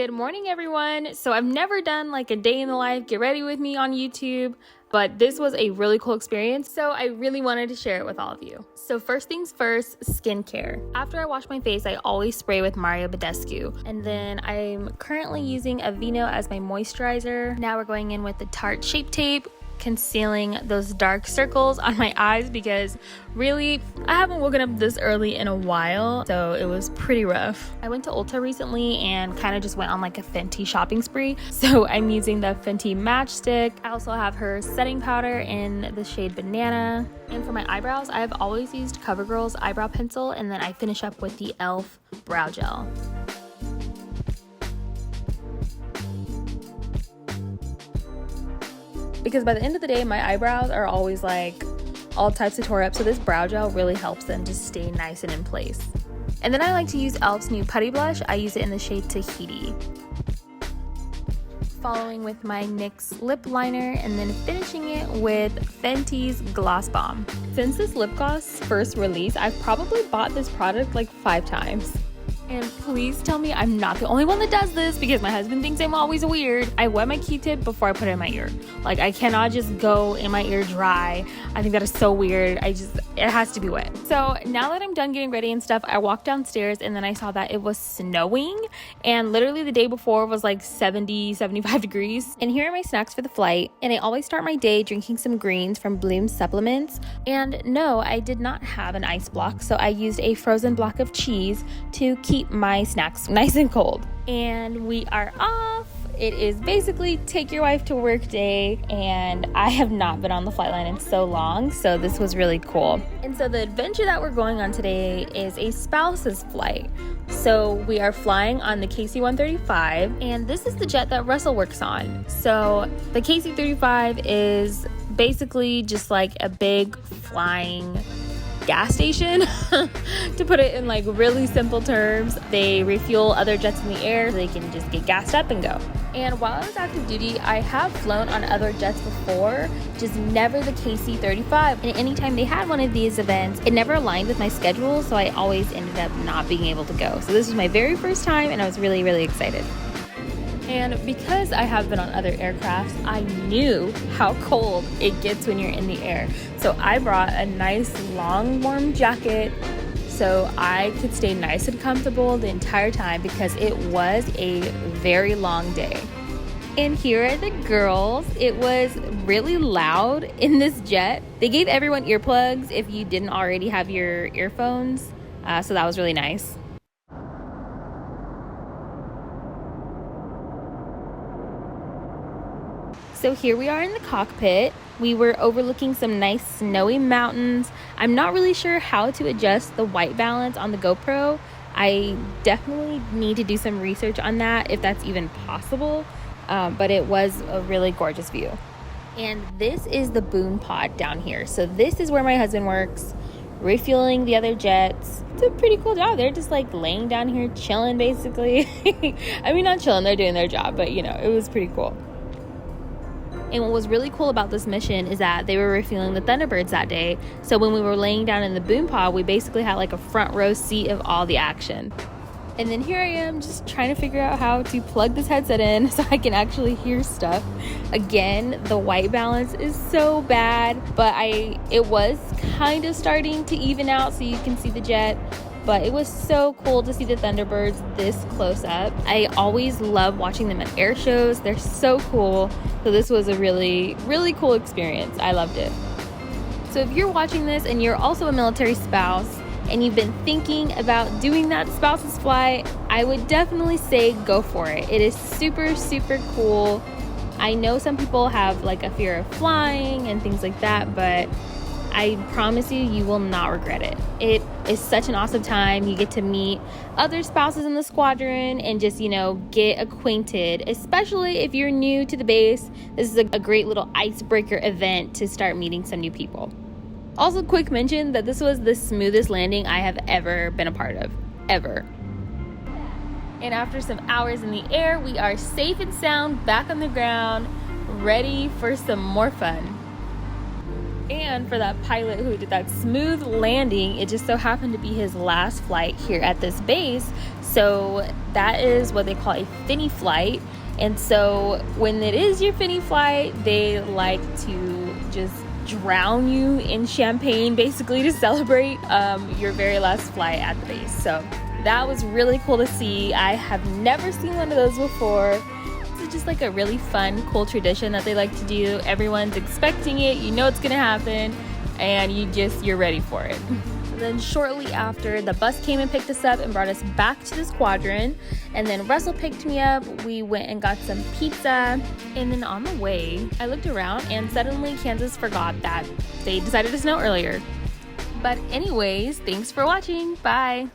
Good morning, everyone. So I've never done like a day in the life, get ready with me on YouTube, but this was a really cool experience. So I really wanted to share it with all of you. So first things first, skincare. After I wash my face, I always spray with Mario Badescu. And then I'm currently using Aveeno as my moisturizer. Now we're going in with the Tarte Shape Tape, concealing those dark circles on my eyes because really I haven't woken up this early in a while, so it was pretty rough. I went to Ulta recently and kind of just went on like a Fenty shopping spree, so I'm using the Fenty Matchstick. I also have her setting powder in the shade Banana, and for my eyebrows I've always used CoverGirl's eyebrow pencil, and then I finish up with the e.l.f. brow gel. Because by the end of the day, my eyebrows are always like all types of tore up, so this brow gel really helps them to stay nice and in place. And then I like to use e.l.f.'s new putty blush. I use it in the shade Tahiti. Following with my NYX lip liner, and then finishing it with Fenty's Gloss Bomb. Since this lip gloss first release, I've probably bought this product like 5 times. And please tell me I'm not the only one that does this, because my husband thinks I'm always weird. I wet my Q-tip before I put it in my ear. Like, I cannot just go in my ear dry. I think that is so weird. It has to be wet. So now that I'm done getting ready and stuff, I walked downstairs and then I saw that it was snowing. And literally the day before was like 70, 75 degrees. And here are my snacks for the flight. And I always start my day drinking some greens from Bloom Supplements. And no, I did not have an ice block. So I used a frozen block of cheese to keep my snacks nice and cold. And we are off. It is basically take your wife to work day, and I have not been on the flight line in so long, so this was really cool. And so the adventure that we're going on today is a spouse's flight. So we are flying on the KC-135, and this is the jet that Russell works on. So the KC-35 is basically just like a big flying gas station to put it in like really simple terms. They refuel other jets in the air so they can just get gassed up and go. And while I was active duty, I have flown on other jets before, just never the KC-35. And anytime they had one of these events, it never aligned with my schedule, so I always ended up not being able to go. So this was my very first time, and I was really, really excited. And because I have been on other aircrafts, I knew how cold it gets when you're in the air. So I brought a nice long warm jacket so I could stay nice and comfortable the entire time, because it was a very long day. And here are the girls. It was really loud in this jet. They gave everyone earplugs if you didn't already have your earphones, so that was really nice. So here we are in the cockpit. We were overlooking some nice snowy mountains. I'm not really sure how to adjust the white balance on the GoPro. I definitely need to do some research on that, if that's even possible. But it was a really gorgeous view. And this is the boom pod down here. So this is where my husband works, refueling the other jets. It's a pretty cool job. They're just like laying down here chilling, basically. I mean, not chilling, they're doing their job, but you know, it was pretty cool. And what was really cool about this mission is that they were refueling the Thunderbirds that day. So when we were laying down in the boom pod, we basically had like a front row seat of all the action. And then here I am just trying to figure out how to plug this headset in so I can actually hear stuff. Again, the white balance is so bad, but it was kind of starting to even out so you can see the jet. But it was so cool to see the Thunderbirds this close up. I always love watching them at air shows. They're so cool. So this was a really, really cool experience. I loved it. So if you're watching this and you're also a military spouse and you've been thinking about doing that spouse's flight, I would definitely say go for it. It is super, super cool. I know some people have like a fear of flying and things like that, but I promise you will not regret it. It is such an awesome time. You get to meet other spouses in the squadron and just, get acquainted, especially if you're new to the base. This is a great little icebreaker event to start meeting some new people. Also, quick mention that this was the smoothest landing I have ever been a part of, ever. And after some hours in the air, we are safe and sound back on the ground, ready for some more fun. And for that pilot who did that smooth landing, it just so happened to be his last flight here at this base. So that is what they call a finny flight. And so when it is your finny flight, they like to just drown you in champagne basically to celebrate your very last flight at the base. So that was really cool to see. I have never seen one of those before. It's just like a really fun, cool tradition that they like to do. Everyone's expecting it, you know it's gonna happen, and you're ready for it. Then shortly after, the bus came and picked us up and brought us back to the squadron. And then Russell picked me up. We went and got some pizza. And then on the way, I looked around and suddenly Kansas forgot that they decided to snow earlier. But anyways, thanks for watching. Bye.